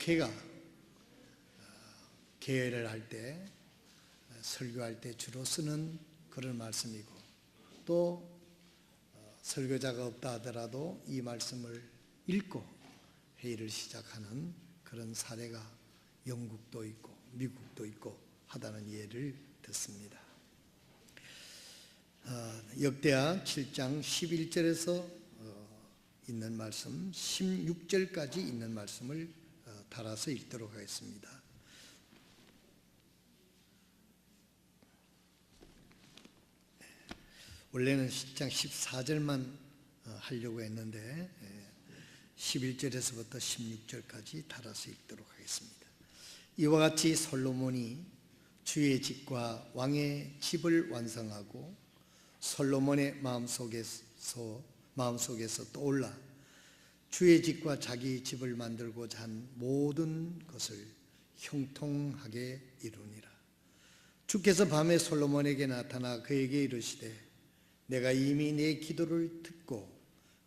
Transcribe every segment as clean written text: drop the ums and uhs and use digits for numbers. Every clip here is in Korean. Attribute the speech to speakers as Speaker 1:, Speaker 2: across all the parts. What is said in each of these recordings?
Speaker 1: 목회가 계회를 할 때, 설교할 때 주로 쓰는 그런 말씀이고, 또 설교자가 없다 하더라도 이 말씀을 읽고 회의를 시작하는 그런 사례가 영국도 있고 미국도 있고 하다는 예를 듣습니다. 역대하 7장 11절에서 있는 말씀, 16절까지 있는 말씀을 달아서 읽도록 하겠습니다. 원래는 10장 14절만 하려고 했는데 11절에서부터 16절까지 달아서 읽도록 하겠습니다. 이와 같이 솔로몬이 주의 집과 왕의 집을 완성하고 솔로몬의 마음속에서 떠올라 주의 집과 자기 집을 만들고자 한 모든 것을 형통하게 이루니라. 주께서 밤에 솔로몬에게 나타나 그에게 이르시되 내가 이미 내 기도를 듣고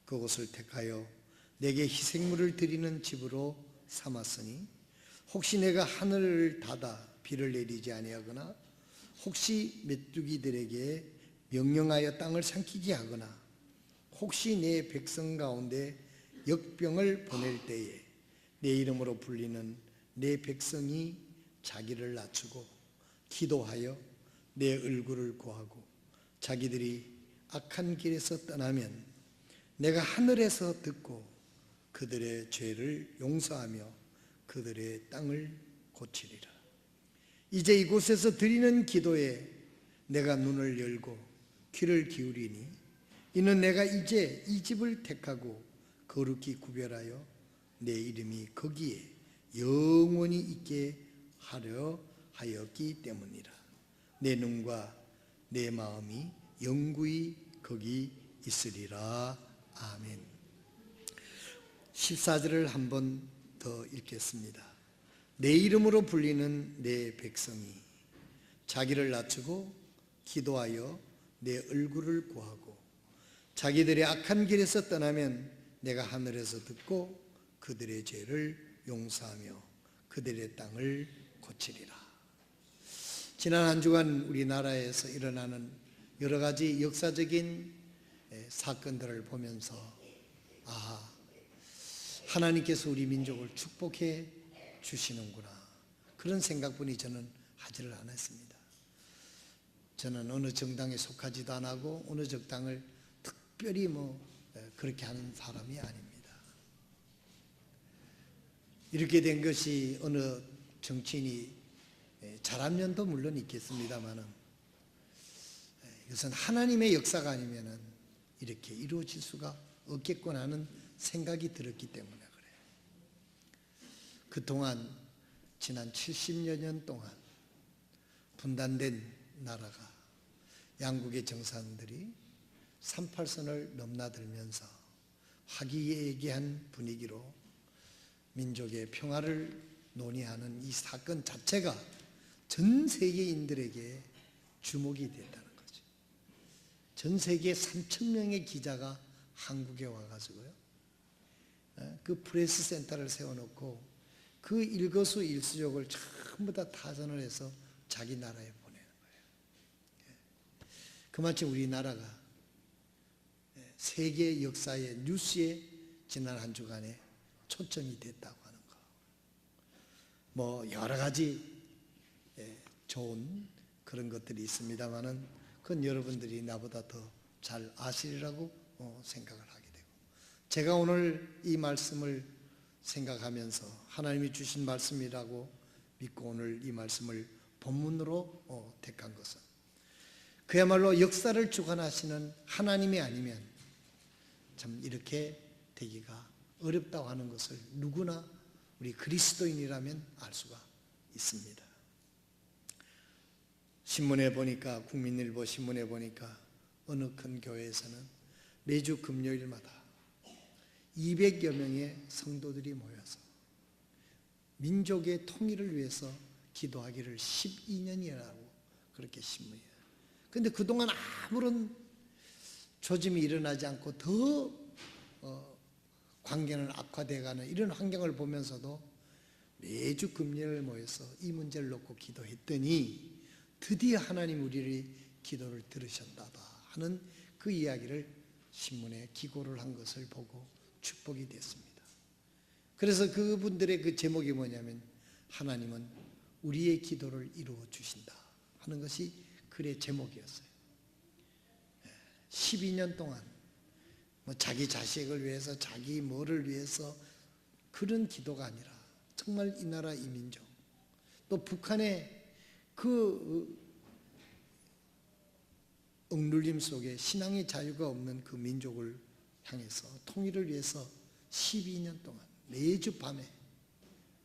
Speaker 1: 그곳을 택하여 내게 희생물을 드리는 집으로 삼았으니 혹시 내가 하늘을 닫아 비를 내리지 아니하거나 혹시 메뚜기들에게 명령하여 땅을 삼키게 하거나 혹시 내 백성 가운데 역병을 보낼 때에 내 이름으로 불리는 내 백성이 자기를 낮추고 기도하여 내 얼굴을 구하고 자기들이 악한 길에서 떠나면 내가 하늘에서 듣고 그들의 죄를 용서하며 그들의 땅을 고치리라. 이제 이곳에서 드리는 기도에 내가 눈을 열고 귀를 기울이니 이는 내가 이제 이 집을 택하고 거룩히 구별하여 내 이름이 거기에 영원히 있게 하려 하였기 때문이라. 내 눈과 내 마음이 영구히 거기 있으리라. 아멘. 14절을 한 번 더 읽겠습니다. 내 이름으로 불리는 내 백성이 자기를 낮추고 기도하여 내 얼굴을 구하고 자기들의 악한 길에서 떠나면 내가 하늘에서 듣고 그들의 죄를 용서하며 그들의 땅을 고치리라. 지난 한 주간 우리나라에서 일어나는 여러 가지 역사적인 사건들을 보면서 하나님께서 우리 민족을 축복해 주시는구나, 그런 생각뿐이 저는 하지를 않았습니다. 저는 어느 정당에 속하지도 않고 어느 정당을 특별히 그렇게 하는 사람이 아닙니다. 이렇게 된 것이 어느 정치인이 잘한 면도 물론 있겠습니다만은 이것은 하나님의 역사가 아니면은 이렇게 이루어질 수가 없겠구나 하는 생각이 들었기 때문에 그래요. 그동안 지난 70여 년 동안 분단된 나라가 양국의 정상들이 38선을 넘나들면서 화기애애한 분위기로 민족의 평화를 논의하는 이 사건 자체가 전 세계인들에게 주목이 됐다는 거죠. 전 세계 3,000명의 기자가 한국에 와가지고요, 그 프레스 센터를 세워놓고 그 일거수일투족을 전부 다 타전을 해서 자기 나라에 보내는 거예요. 그만큼 우리나라가 세계 역사의 뉴스에 지난 한 주간에 초점이 됐다고 하는 거. 여러 가지 좋은 그런 것들이 있습니다만은 그건 여러분들이 나보다 더 잘 아시리라고 생각을 하게 되고, 제가 오늘 이 말씀을 생각하면서 하나님이 주신 말씀이라고 믿고 오늘 이 말씀을 본문으로 택한 것은 그야말로 역사를 주관하시는 하나님이 아니면 참 이렇게 되기가 어렵다고 하는 것을 누구나 우리 그리스도인이라면 알 수가 있습니다. 신문에 보니까, 국민일보 신문에 보니까 어느 큰 교회에서는 매주 금요일마다 200여 명의 성도들이 모여서 민족의 통일을 위해서 기도하기를 12년이라고 그렇게 신문이에요. 그런데 그동안 아무런 조짐이 일어나지 않고 더 관계는 악화되어가는 이런 환경을 보면서도 매주 금요일 모여서 이 문제를 놓고 기도했더니 드디어 하나님 우리의 기도를 들으셨다다 하는 그 이야기를 신문에 기고를 한 것을 보고 축복이 됐습니다. 그래서 그분들의 그 제목이 뭐냐면 하나님은 우리의 기도를 이루어 주신다 하는 것이 글의 제목이었어요. 12년 동안 뭐 자기 자식을 위해서 자기 뭐를 위해서 그런 기도가 아니라 정말 이 나라 이 민족 또 북한의 그 억눌림 속에 신앙의 자유가 없는 그 민족을 향해서 통일을 위해서 12년 동안 매주 밤에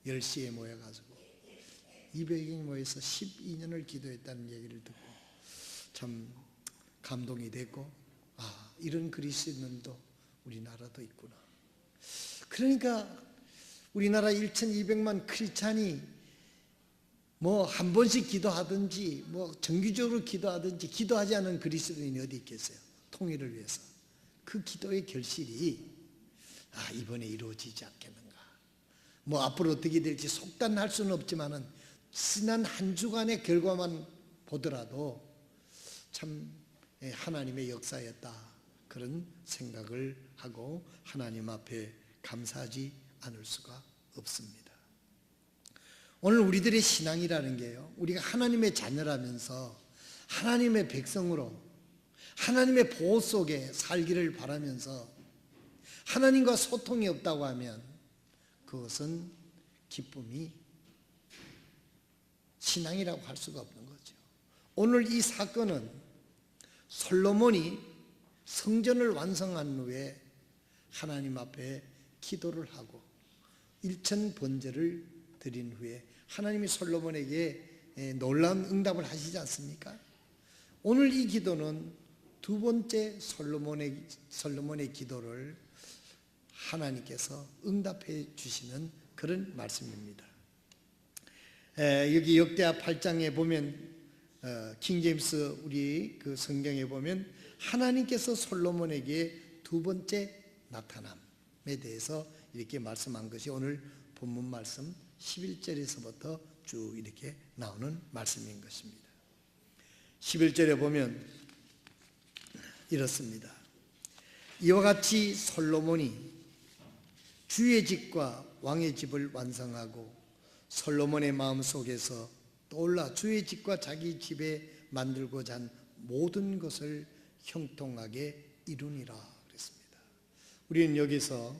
Speaker 1: 10시에 모여가지고 200명이 모여서 12년을 기도했다는 얘기를 듣고 참 감동이 됐고 이런 그리스도인도 우리나라도 있구나. 그러니까 우리나라 1200만 크리스찬이 뭐 한 번씩 기도하든지 뭐 정기적으로 기도하든지 기도하지 않은 그리스도인이 어디 있겠어요? 통일을 위해서. 그 기도의 결실이 이번에 이루어지지 않겠는가. 뭐 앞으로 어떻게 될지 속단할 수는 없지만은 지난 한 주간의 결과만 보더라도 참 하나님의 역사였다. 그런 생각을 하고 하나님 앞에 감사하지 않을 수가 없습니다. 오늘 우리들의 신앙이라는 게요, 우리가 하나님의 자녀라면서 하나님의 백성으로 하나님의 보호 속에 살기를 바라면서 하나님과 소통이 없다고 하면 그것은 기쁨이 신앙이라고 할 수가 없는 거죠. 오늘 이 사건은 솔로몬이 성전을 완성한 후에 하나님 앞에 기도를 하고 일천 번제를 드린 후에 하나님이 솔로몬에게 놀라운 응답을 하시지 않습니까? 오늘 이 기도는 두 번째 솔로몬의 기도를 하나님께서 응답해 주시는 그런 말씀입니다. 여기 역대하 8장에 보면 킹제임스 우리 그 성경에 보면 하나님께서 솔로몬에게 두 번째 나타남에 대해서 이렇게 말씀한 것이 오늘 본문 말씀 11절에서부터 쭉 이렇게 나오는 말씀인 것입니다. 11절에 보면 이렇습니다. 이와 같이 솔로몬이 주의 집과 왕의 집을 완성하고 솔로몬의 마음속에서 떠올라 주의 집과 자기 집에 만들고자 한 모든 것을 형통하게 이루니라 그랬습니다. 우리는 여기서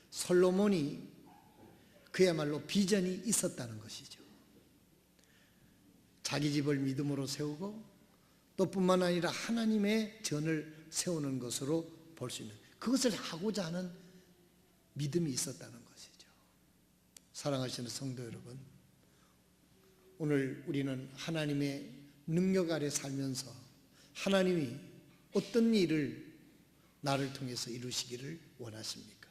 Speaker 1: 솔로몬이 그야말로 비전이 있었다는 것이죠. 자기 집을 믿음으로 세우고 또 뿐만 아니라 하나님의 전을 세우는 것으로 볼 수 있는 그것을 하고자 하는 믿음이 있었다는 것이죠. 사랑하시는 성도 여러분, 오늘 우리는 하나님의 능력 아래 살면서 하나님이 어떤 일을 나를 통해서 이루시기를 원하십니까?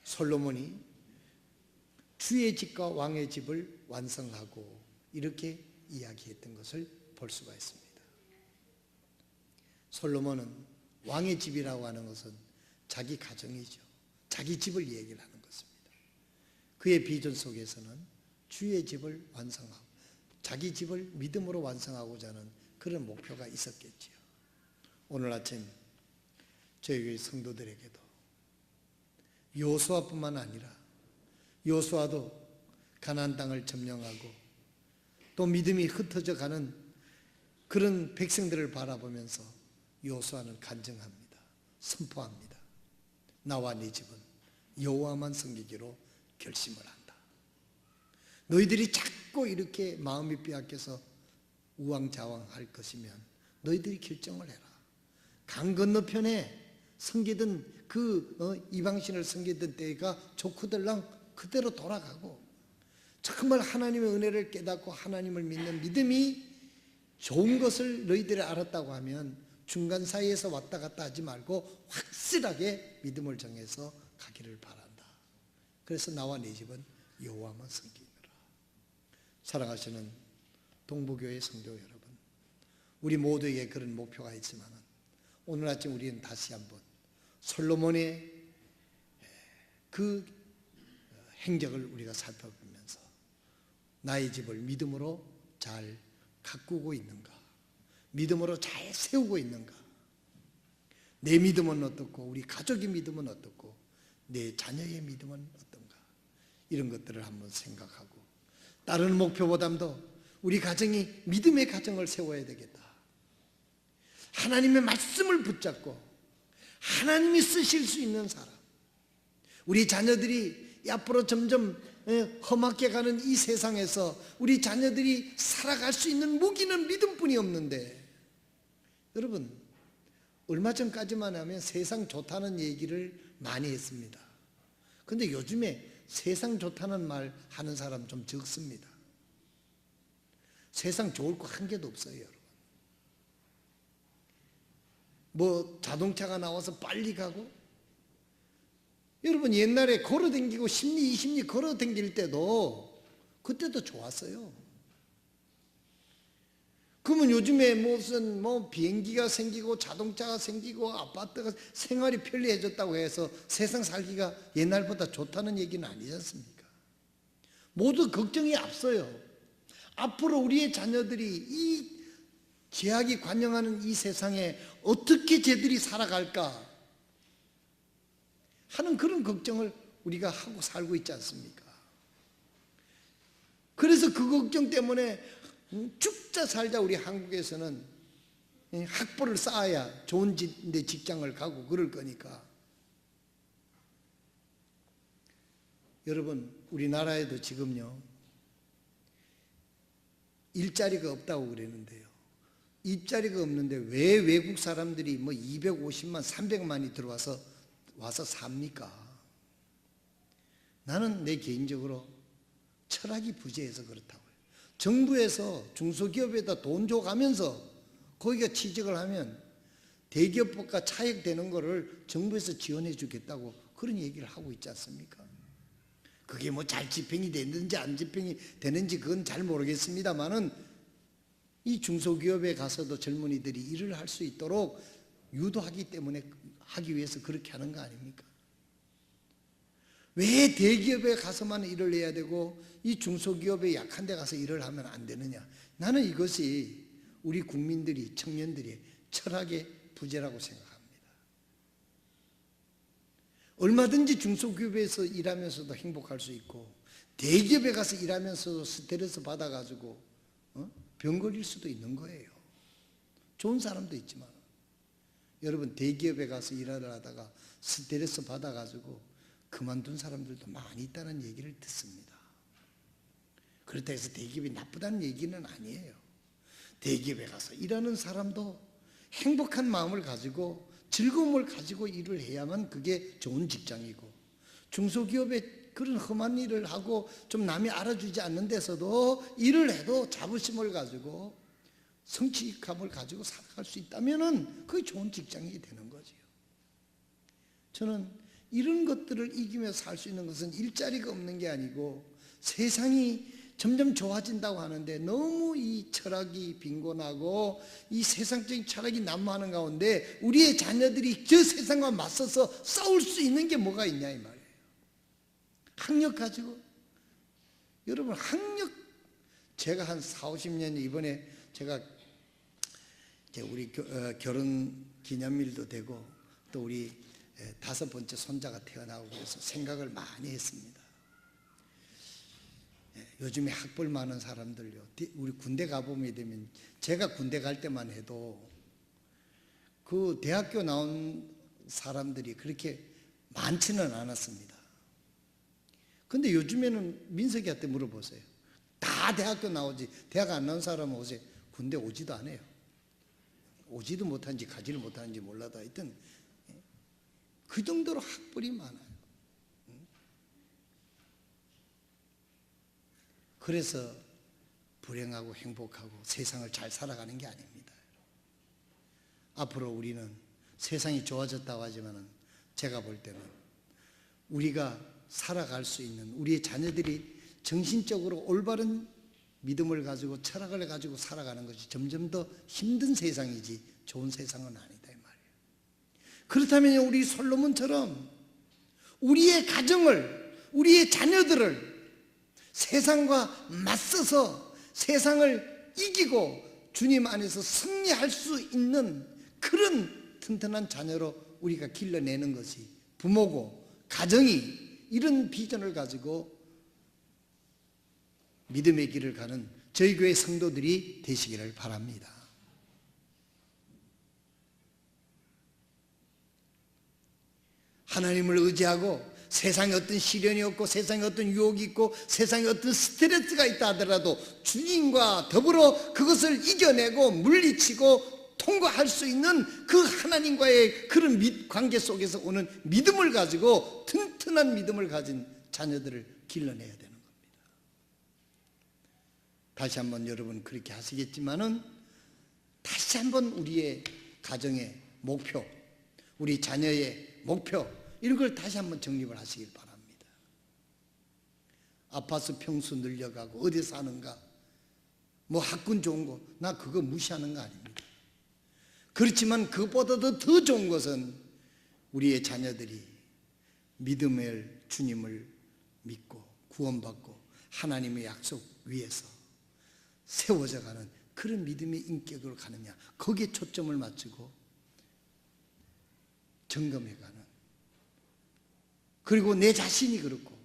Speaker 1: 솔로몬이 주의 집과 왕의 집을 완성하고 이렇게 이야기했던 것을 볼 수가 있습니다. 솔로몬은 왕의 집이라고 하는 것은 자기 가정이죠. 자기 집을 얘기를 하는 것입니다. 그의 비전 속에서는 주의 집을 완성하고 자기 집을 믿음으로 완성하고자 하는 그런 목표가 있었겠지요. 오늘 아침 저희 교회 성도들에게도 여호수아뿐만 아니라 여호수아도 가나안 땅을 점령하고 또 믿음이 흩어져 가는 그런 백성들을 바라보면서 여호수아는 간증합니다. 선포합니다. 나와 네 집은 여호와만 섬기기로 결심을 한다. 너희들이 자꾸 이렇게 마음이 빼앗겨서 우왕좌왕할 것이면 너희들이 결정을 해라. 강 건너편에 섬기던 이방신을 섬기던 때가 좋고들랑 그대로 돌아가고 정말 하나님의 은혜를 깨닫고 하나님을 믿는 믿음이 좋은 것을 너희들이 알았다고 하면 중간 사이에서 왔다 갔다 하지 말고 확실하게 믿음을 정해서 가기를 바란다. 그래서 나와 네 집은 여호와만 섬기느라. 사랑하시는 동부교회 성도 여러분, 우리 모두에게 그런 목표가 있지만 오늘 아침 우리는 다시 한번 솔로몬의 그 행적을 우리가 살펴보면서 나의 집을 믿음으로 잘 가꾸고 있는가? 믿음으로 잘 세우고 있는가? 내 믿음은 어떻고 우리 가족의 믿음은 어떻고 내 자녀의 믿음은 어떤가? 이런 것들을 한번 생각하고 다른 목표보다도 우리 가정이 믿음의 가정을 세워야 되겠다. 하나님의 말씀을 붙잡고 하나님이 쓰실 수 있는 사람, 우리 자녀들이 앞으로 점점 험하게 가는 이 세상에서 우리 자녀들이 살아갈 수 있는 무기는 믿음뿐이 없는데, 여러분 얼마 전까지만 하면 세상 좋다는 얘기를 많이 했습니다. 그런데 요즘에 세상 좋다는 말 하는 사람 좀 적습니다. 세상 좋을 거 한 개도 없어요, 여러분. 뭐 자동차가 나와서 빨리 가고, 여러분 옛날에 걸어다니고 10리 20리 걸어다닐 때도 그때도 좋았어요. 그러면 요즘에 무슨 비행기가 생기고 자동차가 생기고 아파트가 생활이 편리해졌다고 해서 세상 살기가 옛날보다 좋다는 얘기는 아니지 않습니까? 모두 걱정이 앞서요. 앞으로 우리의 자녀들이 이 제약이 관영하는 이 세상에 어떻게 쟤들이 살아갈까 하는 그런 걱정을 우리가 하고 살고 있지 않습니까? 그래서 그 걱정 때문에 죽자 살자 우리 한국에서는 학벌을 쌓아야 좋은 데 직장을 가고 그럴 거니까. 여러분 우리나라에도 지금요 일자리가 없다고 그랬는데요, 일자리가 없는데 왜 외국 사람들이 250만 300만이 들어와서 삽니까? 나는 내 개인적으로 철학이 부재해서 그렇다고요. 정부에서 중소기업에다 돈 줘가면서 거기가 취직을 하면 대기업과 차액되는 거를 정부에서 지원해 주겠다고 그런 얘기를 하고 있지 않습니까? 그게 잘 집행이 되는지 안 집행이 되는지 그건 잘 모르겠습니다만은 이 중소기업에 가서도 젊은이들이 일을 할 수 있도록 유도하기 때문에 하기 위해서 그렇게 하는 거 아닙니까? 왜 대기업에 가서만 일을 해야 되고 이 중소기업에 약한 데 가서 일을 하면 안 되느냐? 나는 이것이 우리 국민들이, 청년들이 철학의 부재라고 생각합니다. 얼마든지 중소기업에서 일하면서도 행복할 수 있고 대기업에 가서 일하면서도 스트레스 받아가지고 병 걸릴 수도 있는 거예요. 좋은 사람도 있지만 여러분 대기업에 가서 일을 하다가 스트레스 받아가지고 그만둔 사람들도 많이 있다는 얘기를 듣습니다. 그렇다 해서 대기업이 나쁘다는 얘기는 아니에요. 대기업에 가서 일하는 사람도 행복한 마음을 가지고 즐거움을 가지고 일을 해야만 그게 좋은 직장이고, 중소기업에 그런 험한 일을 하고 좀 남이 알아주지 않는 데서도 일을 해도 자부심을 가지고 성취감을 가지고 살아갈 수 있다면은 그게 좋은 직장이 되는 거지요. 저는 이런 것들을 이기며 살 수 있는 것은 일자리가 없는 게 아니고 세상이 점점 좋아진다고 하는데 너무 이 철학이 빈곤하고 이 세상적인 철학이 난무하는 가운데 우리의 자녀들이 저 세상과 맞서서 싸울 수 있는 게 뭐가 있냐 이 말이에요. 학력 가지고, 여러분 학력, 제가 한 40-50년 이번에 제가 이제 우리 결혼 기념일도 되고 또 우리 5번째 손자가 태어나고 그래서 생각을 많이 했습니다. 요즘에 학벌 많은 사람들요, 우리 군대 가보게 되면, 제가 군대 갈 때만 해도 그 대학교 나온 사람들이 그렇게 많지는 않았습니다. 근데 요즘에는 민석이한테 물어보세요. 다 대학교 나오지 대학 안 나온 사람은 오세요. 군대 오지도 않아요. 오지도 못하는지 가지를 못하는지 몰라도 하여튼 그 정도로 학벌이 많아요. 그래서 불행하고 행복하고 세상을 잘 살아가는 게 아닙니다. 앞으로 우리는 세상이 좋아졌다고 하지만은 제가 볼 때는 우리가 살아갈 수 있는, 우리의 자녀들이 정신적으로 올바른 믿음을 가지고 철학을 가지고 살아가는 것이 점점 더 힘든 세상이지 좋은 세상은 아니다 이 말이에요. 그렇다면 우리 솔로몬처럼 우리의 가정을 우리의 자녀들을 세상과 맞서서 세상을 이기고 주님 안에서 승리할 수 있는 그런 튼튼한 자녀로 우리가 길러내는 것이 부모고 가정이 이런 비전을 가지고 믿음의 길을 가는 저희 교회 성도들이 되시기를 바랍니다. 하나님을 의지하고 세상에 어떤 시련이 없고 세상에 어떤 유혹이 있고 세상에 어떤 스트레스가 있다 하더라도 주님과 더불어 그것을 이겨내고 물리치고 통과할 수 있는 그 하나님과의 그런 관계 속에서 오는 믿음을 가지고 튼튼한 믿음을 가진 자녀들을 길러내야 되는 겁니다. 다시 한번 여러분 그렇게 하시겠지만은 다시 한번 우리의 가정의 목표, 우리 자녀의 목표 이런 걸 다시 한번 정립을 하시길 바랍니다. 아파트 평수 늘려가고 어디 사는가, 뭐 학군 좋은 거, 나 그거 무시하는 거 아닙니다. 그렇지만 그것보다도 더 좋은 것은 우리의 자녀들이 믿음의 주님을 믿고 구원받고 하나님의 약속 위에서 세워져 가는 그런 믿음의 인격으로 가느냐, 거기에 초점을 맞추고 점검해 가는, 그리고 내 자신이 그렇고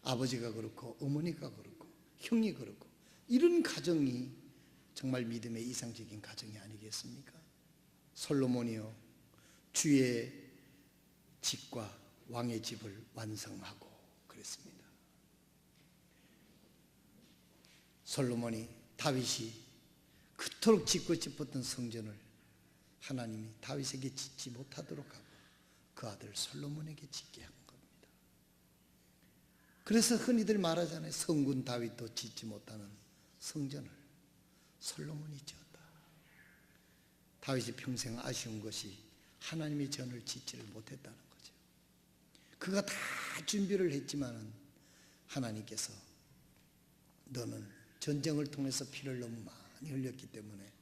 Speaker 1: 아버지가 그렇고 어머니가 그렇고 형이 그렇고 이런 가정이 정말 믿음의 이상적인 가정이 아니겠습니까? 솔로몬이요 주의 집과 왕의 집을 완성하고 그랬습니다. 솔로몬이 다윗이 그토록 짓고 싶었던 성전을 하나님이 다윗에게 짓지 못하도록 하고 그 아들 솔로몬에게 짓게 한 겁니다. 그래서 흔히들 말하잖아요. 성군 다윗도 짓지 못하는 성전을 솔로몬이 지었다. 다윗이 평생 아쉬운 것이 하나님의 전을 짓지를 못했다는 거죠. 그가 다 준비를 했지만은 하나님께서 너는 전쟁을 통해서 피를 너무 많이 흘렸기 때문에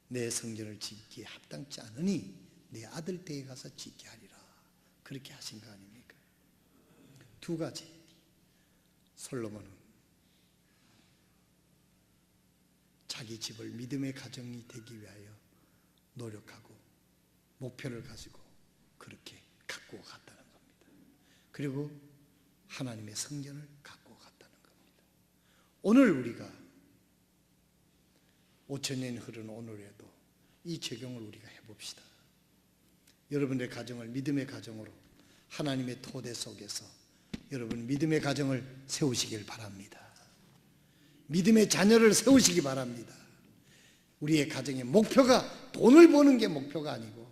Speaker 1: 내 성전을 짓기에 합당치 않으니 내 아들 때에 가서 짓게 하리라. 그렇게 하신 거 아닙니까? 두 가지. 솔로몬은 자기 집을 믿음의 가정이 되기 위하여 노력하고 목표를 가지고 그렇게 갖고 갔다는 겁니다. 그리고 하나님의 성전을 갖고 갔다는 겁니다. 오늘 우리가 5000년이 흐른 오늘에도 이 적용을 우리가 해봅시다. 여러분의 가정을 믿음의 가정으로 하나님의 토대 속에서 여러분 믿음의 가정을 세우시길 바랍니다. 믿음의 자녀를 세우시기 바랍니다. 우리의 가정의 목표가 돈을 버는 게 목표가 아니고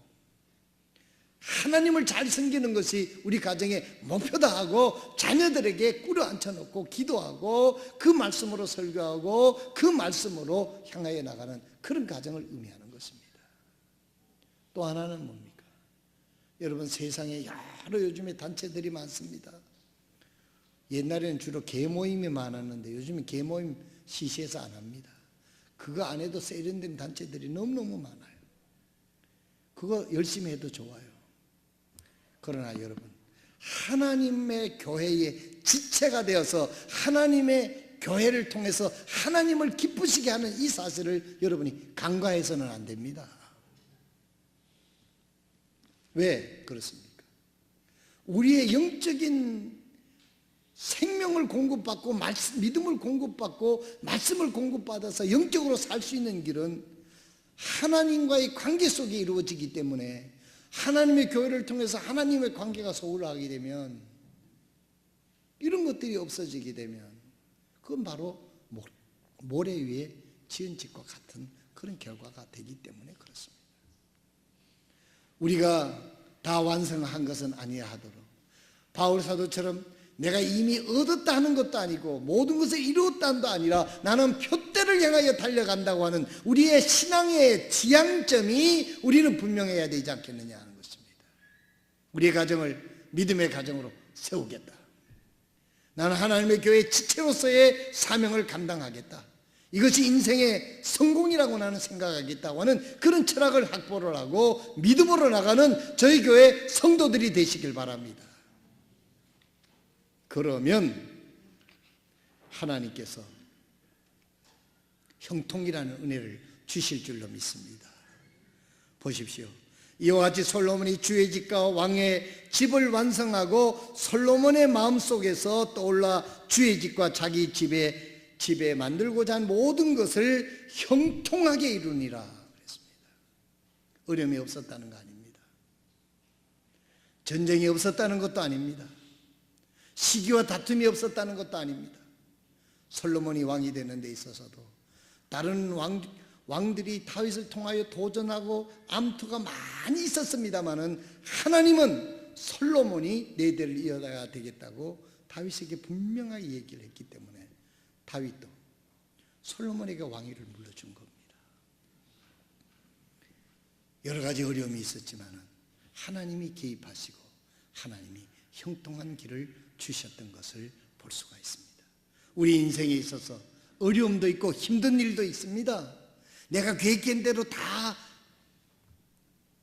Speaker 1: 하나님을 잘 섬기는 것이 우리 가정의 목표다 하고 자녀들에게 꾸려 앉혀놓고 기도하고 그 말씀으로 설교하고 그 말씀으로 향하여 나가는 그런 가정을 의미하는 것입니다. 또 하나는 뭡니까? 여러분 세상에 여러 요즘에 단체들이 많습니다. 옛날에는 주로 계모임이 많았는데 요즘은 계모임 시시해서 안 합니다. 그거 안 해도 세련된 단체들이 너무너무 많아요. 그거 열심히 해도 좋아요. 그러나 여러분 하나님의 교회의 지체가 되어서 하나님의 교회를 통해서 하나님을 기쁘시게 하는 이 사실을 여러분이 간과해서는 안 됩니다. 왜 그렇습니까? 우리의 영적인 생명을 공급받고 믿음을 공급받고 말씀을 공급받아서 영적으로 살 수 있는 길은 하나님과의 관계 속에 이루어지기 때문에 하나님의 교회를 통해서 하나님의 관계가 소홀하게 되면 이런 것들이 없어지게 되면 그건 바로 모래 위에 지은 집과 같은 그런 결과가 되기 때문에 그렇습니다. 우리가 다 완성한 것은 아니야 하도록 바울 사도처럼 내가 이미 얻었다 하는 것도 아니고 모든 것을 이루었다 한도 아니라 나는 표대를 향하여 달려간다고 하는 우리의 신앙의 지향점이 우리는 분명해야 되지 않겠느냐 하는 것입니다. 우리의 가정을 믿음의 가정으로 세우겠다. 나는 하나님의 교회 지체로서의 사명을 감당하겠다. 이것이 인생의 성공이라고 나는 생각하겠다고 하는 그런 철학을 확보를 하고 믿음으로 나가는 저희 교회 성도들이 되시길 바랍니다. 그러면 하나님께서 형통이라는 은혜를 주실 줄로 믿습니다. 보십시오. 이와 같이 솔로몬이 주의 집과 왕의 집을 완성하고 솔로몬의 마음속에서 떠올라 주의 집과 자기 집에 만들고자 한 모든 것을 형통하게 이루니라 그랬습니다. 어려움이 없었다는 거 아닙니다. 전쟁이 없었다는 것도 아닙니다. 시기와 다툼이 없었다는 것도 아닙니다. 솔로몬이 왕이 되는 데 있어서도 다른 왕들이 다윗을 통하여 도전하고 암투가 많이 있었습니다마는 하나님은 솔로몬이 네 대를 이어가야 되겠다고 다윗에게 분명하게 얘기를 했기 때문에 다윗도 솔로몬에게 왕위를 물려준 겁니다. 여러 가지 어려움이 있었지만 하나님이 개입하시고 하나님이 형통한 길을 주셨던 것을 볼 수가 있습니다. 우리 인생에 있어서 어려움도 있고 힘든 일도 있습니다. 내가 계획한 대로 다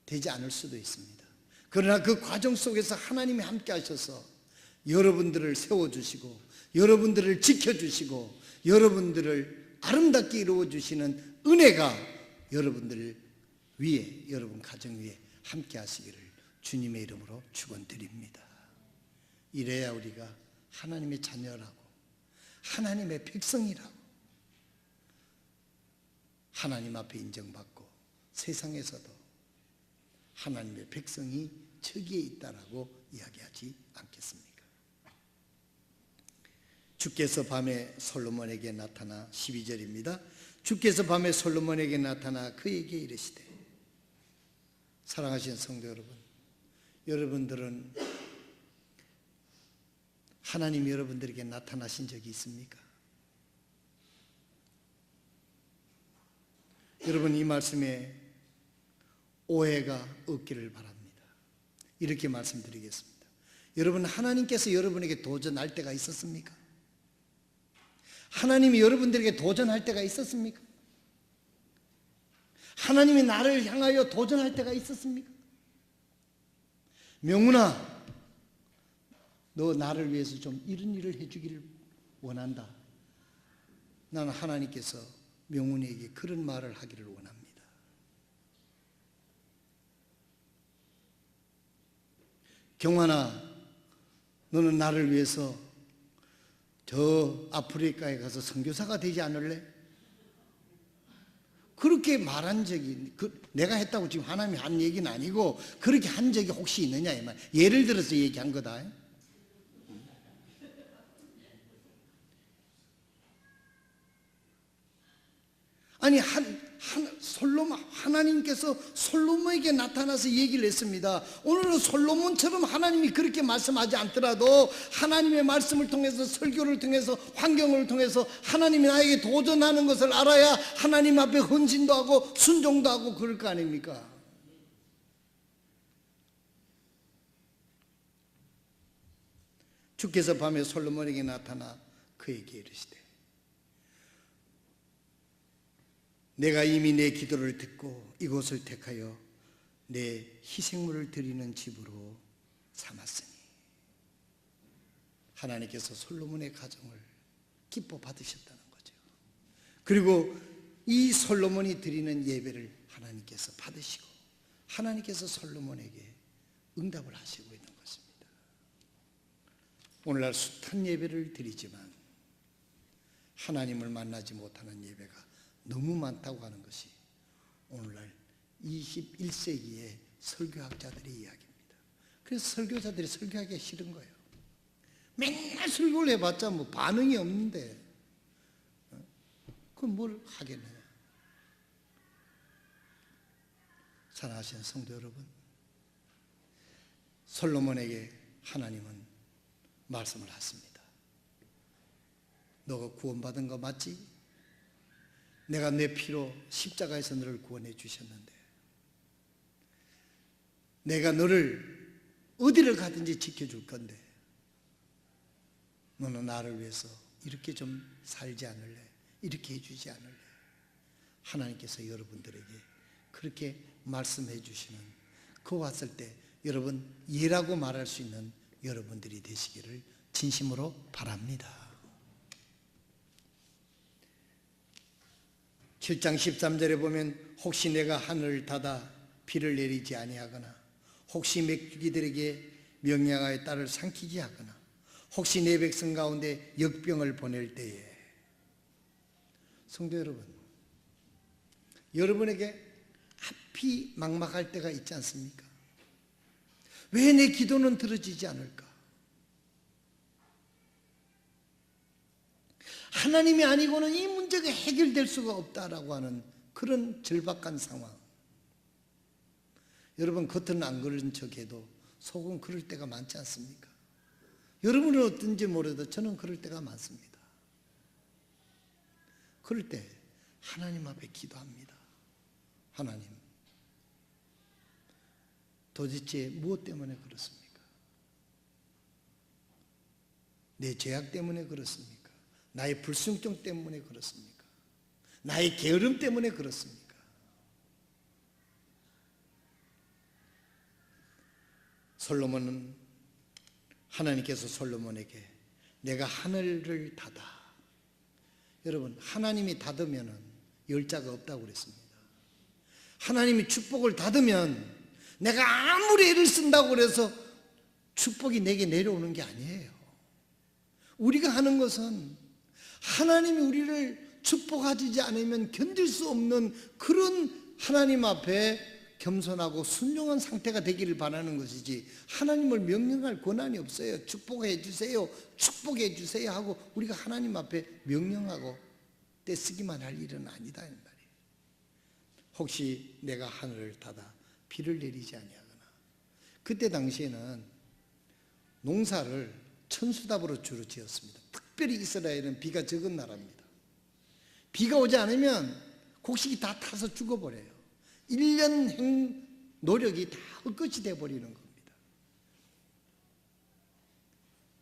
Speaker 1: 되지 않을 수도 있습니다. 그러나 그 과정 속에서 하나님이 함께 하셔서 여러분들을 세워주시고 여러분들을 지켜주시고 여러분들을 아름답게 이루어주시는 은혜가 여러분들 위에, 여러분 가정 위에 함께 하시기를 주님의 이름으로 축원드립니다. 이래야 우리가 하나님의 자녀라고 하나님의 백성이라고 하나님 앞에 인정받고 세상에서도 하나님의 백성이 저기에 있다라고 이야기하지 않겠습니까? 주께서 밤에 솔로몬에게 나타나 12절입니다. 주께서 밤에 솔로몬에게 나타나 그에게 이르시되. 사랑하시는 성도 여러분, 여러분들은 하나님이 여러분들에게 나타나신 적이 있습니까? 여러분, 이 말씀에 오해가 없기를 바랍니다. 이렇게 말씀드리겠습니다. 여러분, 하나님께서 여러분에게 도전할 때가 있었습니까? 하나님이 여러분들에게 도전할 때가 있었습니까? 하나님이 나를 향하여 도전할 때가 있었습니까? 명훈아, 너 나를 위해서 좀 이런 일을 해주기를 원한다. 나는 하나님께서 명훈이에게 그런 말을 하기를 원합니다. 경환아, 너는 나를 위해서 저 아프리카에 가서 선교사가 되지 않을래? 그렇게 말한 적이, 내가 했다고 지금 하나님이 한 얘기는 아니고 그렇게 한 적이 혹시 있느냐 이 말. 예를 들어서 얘기한 거다. 아니 하나님께서 솔로몬에게 나타나서 얘기를 했습니다. 오늘은 솔로몬처럼 하나님이 그렇게 말씀하지 않더라도 하나님의 말씀을 통해서, 설교를 통해서, 환경을 통해서 하나님이 나에게 도전하는 것을 알아야 하나님 앞에 헌신도 하고 순종도 하고 그럴 거 아닙니까? 주께서 밤에 솔로몬에게 나타나 그에게 이르시되, 내가 이미 내 기도를 듣고 이곳을 택하여 내 희생물을 드리는 집으로 삼았으니. 하나님께서 솔로몬의 가정을 기뻐 받으셨다는 거죠. 그리고 이 솔로몬이 드리는 예배를 하나님께서 받으시고 하나님께서 솔로몬에게 응답을 하시고 있는 것입니다. 오늘날 숱한 예배를 드리지만 하나님을 만나지 못하는 예배가 너무 많다고 하는 것이 오늘날 21세기의 설교학자들의 이야기입니다. 그래서 설교자들이 설교하기가 싫은 거예요. 맨날 설교를 해봤자 뭐 반응이 없는데 그럼 뭘 하겠느냐. 사랑하시는 성도 여러분, 솔로몬에게 하나님은 말씀을 하십니다. 너가 구원받은 거 맞지? 내가 내 피로 십자가에서 너를 구원해 주셨는데 내가 너를 어디를 가든지 지켜줄 건데 너는 나를 위해서 이렇게 좀 살지 않을래? 이렇게 해주지 않을래? 하나님께서 여러분들에게 그렇게 말씀해 주시는, 그 왔을 때 여러분 예라고 말할 수 있는 여러분들이 되시기를 진심으로 바랍니다. 7장 13절에 보면 혹시 내가 하늘을 닫아 비를 내리지 아니하거나 혹시 메기들에게 명령하여 딸을 삼키지 하거나 혹시 내 백성 가운데 역병을 보낼 때에, 성도 여러분, 여러분에게 앞이 막막할 때가 있지 않습니까? 왜 내 기도는 들어지지 않을까? 하나님이 아니고는 이 문제가 해결될 수가 없다라고 하는 그런 절박한 상황. 여러분, 겉은 안 그런 척해도 속은 그럴 때가 많지 않습니까? 여러분은 어떤지 모르도 저는 그럴 때가 많습니다. 그럴 때 하나님 앞에 기도합니다. 하나님, 도대체 무엇 때문에 그렇습니까? 내 죄악 때문에 그렇습니까? 나의 불순종 때문에 그렇습니까? 나의 게으름 때문에 그렇습니까? 솔로몬은, 하나님께서 솔로몬에게 내가 하늘을 닫아, 여러분, 하나님이 닫으면 열자가 없다고 그랬습니다. 하나님이 축복을 닫으면 내가 아무리 애를 쓴다고 그래서 축복이 내게 내려오는 게 아니에요. 우리가 하는 것은 하나님이 우리를 축복하지 않으면 견딜 수 없는 그런 하나님 앞에 겸손하고 순종한 상태가 되기를 바라는 것이지, 하나님을 명령할 권한이 없어요. 축복해 주세요, 축복해 주세요 하고 우리가 하나님 앞에 명령하고 떼쓰기만 할 일은 아니다 이 말이에요. 혹시 내가 하늘을 닫아 비를 내리지 아니하거나, 그때 당시에는 농사를 천수답으로 주로 지었습니다. 특별히 이스라엘은 비가 적은 나라입니다. 비가 오지 않으면 곡식이 다 타서 죽어버려요. 1년 노력이 다 헛것이 돼버리는 겁니다.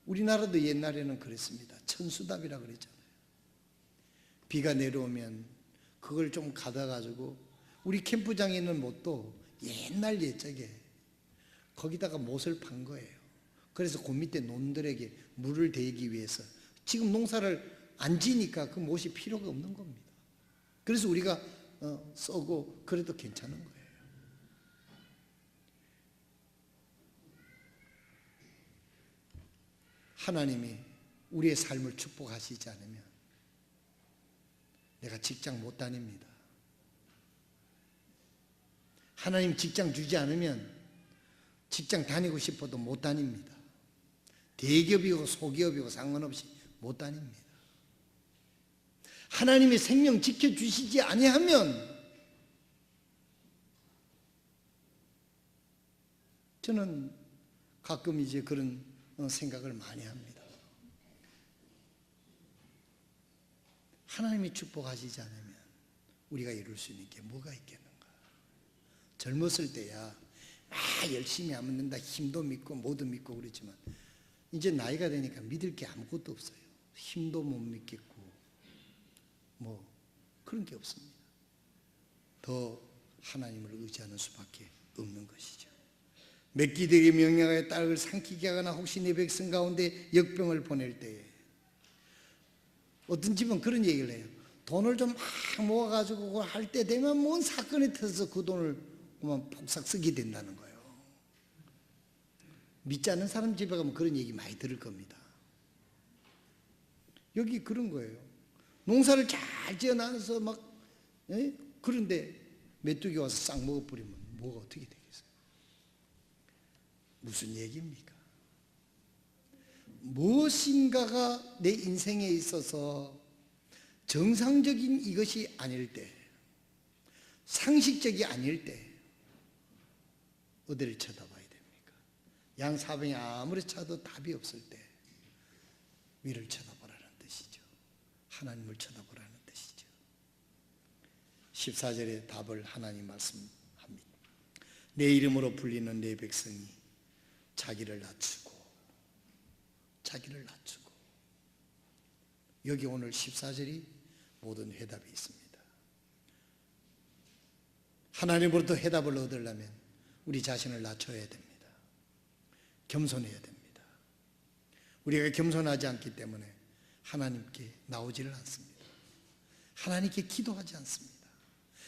Speaker 1: 우리나라도 옛날에는 그랬습니다. 천수답이라고 그랬잖아요. 비가 내려오면 그걸 좀 가져가지고 우리 캠프장에 있는 못도 옛날 옛적에 거기다가 못을 판 거예요. 그래서 그 밑에 논들에게 물을 대기 위해서, 지금 농사를 안 지니까 그 못이 필요가 없는 겁니다. 그래서 우리가 쏘고 그래도 괜찮은 거예요. 하나님이 우리의 삶을 축복하시지 않으면 내가 직장 못 다닙니다. 하나님 직장 주지 않으면 직장 다니고 싶어도 못 다닙니다. 대기업이고 소기업이고 상관없이 못 다닙니다. 하나님이 생명 지켜주시지 아니하면 저는 가끔 이제 그런 생각을 많이 합니다. 하나님이 축복하시지 않으면 우리가 이룰 수 있는 게 뭐가 있겠는가? 젊었을 때야 열심히 하면 된다, 힘도 믿고 뭐도 믿고 그랬지만 이제 나이가 되니까 믿을 게 아무것도 없어요. 힘도 못 믿겠고 뭐 그런 게 없습니다. 더 하나님을 의지하는 수밖에 없는 것이죠. 맺기들이 명령하여 딸을 삼키게 하거나 혹시 내 백성 가운데 역병을 보낼 때에, 어떤 집은 그런 얘기를 해요. 돈을 좀 막 모아가지고 할 때 되면 뭔 사건이 터져서 그 돈을 그만 폭삭 쓰게 된다는 거예요. 믿지 않는 사람 집에 가면 그런 얘기 많이 들을 겁니다. 여기 그런 거예요. 농사를 잘 지어놔서 막 그런데 메뚜기 와서 싹 먹어버리면 뭐가 어떻게 되겠어요? 무슨 얘기입니까? 무엇인가가 내 인생에 있어서 정상적인 이것이 아닐 때, 상식적이 아닐 때 어디를 쳐다봐야 됩니까? 양사방이 아무리 쳐도 답이 없을 때 위를 쳐다보라는 뜻이죠. 하나님을 쳐다보라는 뜻이죠. 14절의 답을 하나님 말씀합니다. 내 이름으로 불리는 내 백성이 자기를 낮추고 여기 오늘 14절이 모든 해답이 있습니다. 하나님으로부터 해답을 얻으려면 우리 자신을 낮춰야 됩니다. 겸손해야 됩니다. 우리가 겸손하지 않기 때문에 하나님께 나오지를 않습니다. 하나님께 기도하지 않습니다.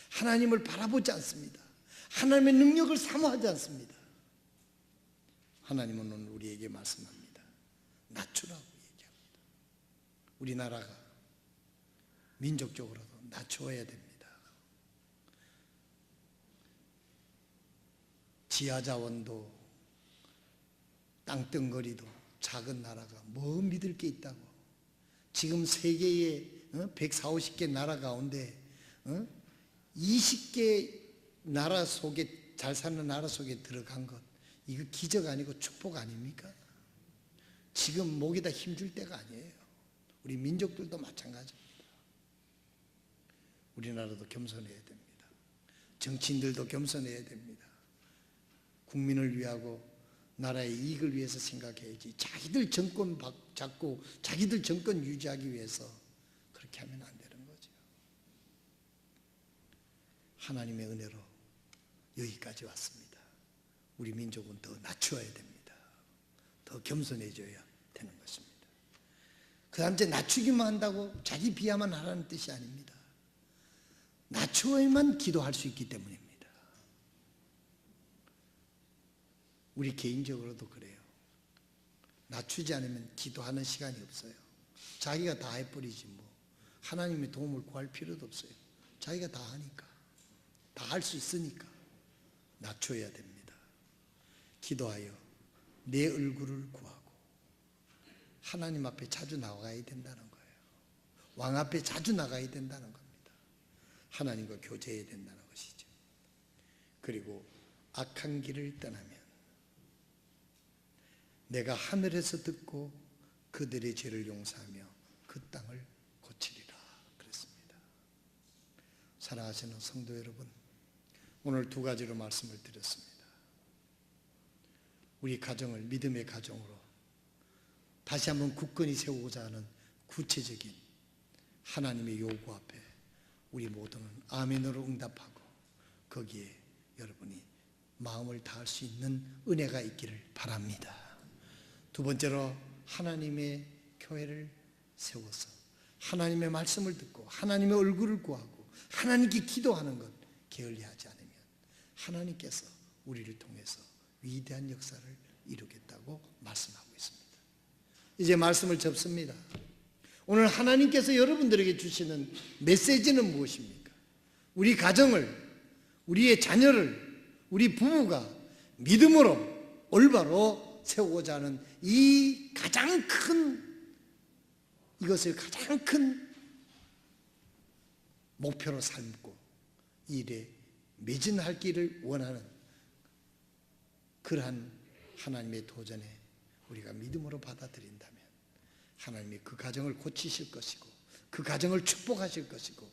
Speaker 1: 하나님을 바라보지 않습니다. 하나님의 능력을 사모하지 않습니다. 하나님은 오늘 우리에게 말씀합니다. 낮추라고 얘기합니다. 우리나라가 민족적으로도 낮추어야 됩니다. 지하자원도 땅덩어리도 작은 나라가 뭐 믿을 게 있다고. 지금 세계의 140, 50개 나라 가운데 20개 나라 속에, 잘 사는 나라 속에 들어간 것, 이거 기적 아니고 축복 아닙니까? 지금 목에다 힘줄 때가 아니에요. 우리 민족들도 마찬가지입니다. 우리나라도 겸손해야 됩니다. 정치인들도 겸손해야 됩니다. 국민을 위하고 나라의 이익을 위해서 생각해야지, 자기들 정권 잡고 자기들 정권 유지하기 위해서 그렇게 하면 안 되는 거죠. 하나님의 은혜로 여기까지 왔습니다. 우리 민족은 더 낮추어야 됩니다. 더 겸손해져야 되는 것입니다. 그 다음 낮추기만 한다고 자기 비하만 하라는 뜻이 아닙니다. 낮추어야만 기도할 수 있기 때문입니다. 우리 개인적으로도 그래요. 낮추지 않으면 기도하는 시간이 없어요. 자기가 다 해버리지 뭐. 하나님의 도움을 구할 필요도 없어요. 자기가 다 하니까, 다 할 수 있으니까 낮춰야 됩니다. 기도하여 내 얼굴을 구하고 하나님 앞에 자주 나가야 된다는 거예요. 왕 앞에 자주 나가야 된다는 겁니다. 하나님과 교제해야 된다는 것이죠. 그리고 악한 길을 떠나면 내가 하늘에서 듣고 그들의 죄를 용서하며 그 땅을 고치리라 그랬습니다. 사랑하시는 성도 여러분, 오늘 두 가지로 말씀을 드렸습니다. 우리 가정을 믿음의 가정으로 다시 한번 굳건히 세우고자 하는 구체적인 하나님의 요구 앞에 우리 모두는 아멘으로 응답하고 거기에 여러분이 마음을 다할 수 있는 은혜가 있기를 바랍니다. 두 번째로 하나님의 교회를 세워서 하나님의 말씀을 듣고 하나님의 얼굴을 구하고 하나님께 기도하는 것 게을리하지 않으면 하나님께서 우리를 통해서 위대한 역사를 이루겠다고 말씀하고 있습니다. 이제 말씀을 접습니다. 오늘 하나님께서 여러분들에게 주시는 메시지는 무엇입니까? 우리 가정을, 우리의 자녀를, 우리 부부가 믿음으로 올바로 세우고자 하는 이 가장 큰, 이것을 가장 큰 목표로 삼고 이 일에 매진할 길을 원하는 그러한 하나님의 도전에 우리가 믿음으로 받아들인다면 하나님이 그 가정을 고치실 것이고 그 가정을 축복하실 것이고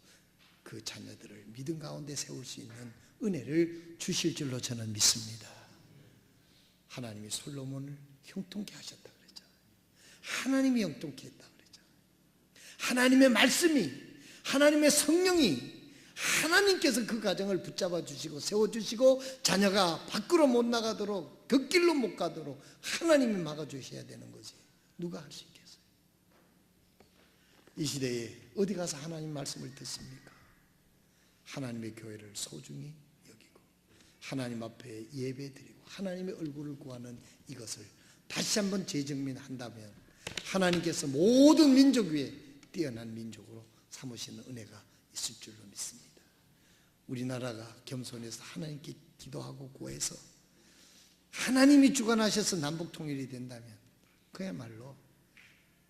Speaker 1: 그 자녀들을 믿음 가운데 세울 수 있는 은혜를 주실 줄로 저는 믿습니다. 하나님이 솔로몬을 형통케 하셨다 그랬잖아요. 하나님이 형통케 했다 그랬잖아요. 하나님의 말씀이, 하나님의 성령이, 하나님께서 그 가정을 붙잡아 주시고 세워주시고 자녀가 밖으로 못 나가도록, 그 길로 못 가도록 하나님이 막아주셔야 되는 거지. 누가 할 수 있겠어요? 이 시대에 어디 가서 하나님 말씀을 듣습니까? 하나님의 교회를 소중히 여기고 하나님 앞에 예배드리고 하나님의 얼굴을 구하는 이것을 다시 한번 재정민한다면 하나님께서 모든 민족 위에 뛰어난 민족으로 삼으시는 은혜가 있을 줄로 믿습니다. 우리나라가 겸손해서 하나님께 기도하고 구해서 하나님이 주관하셔서 남북 통일이 된다면 그야말로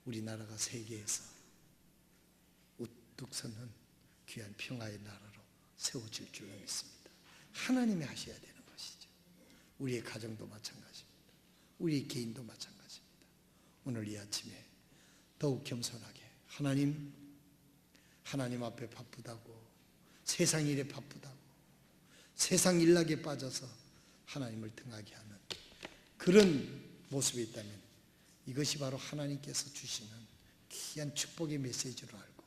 Speaker 1: 우리나라가 세계에서 우뚝 서는 귀한 평화의 나라로 세워질 줄로 믿습니다. 하나님이 하셔야 되는 것이죠. 우리의 가정도 마찬가지입니다. 우리 개인도 마찬가지입니다. 오늘 이 아침에 더욱 겸손하게 하나님 앞에 바쁘다고, 세상 일에 바쁘다고, 세상 일락에 빠져서 하나님을 등하게 하는 그런 모습이 있다면 이것이 바로 하나님께서 주시는 귀한 축복의 메시지로 알고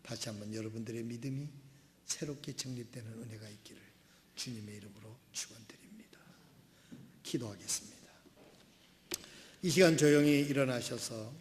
Speaker 1: 다시 한번 여러분들의 믿음이 새롭게 정립되는 은혜가 있기를 주님의 이름으로 축원드립니다. 기도하겠습니다. 이 시간 조용히 일어나셔서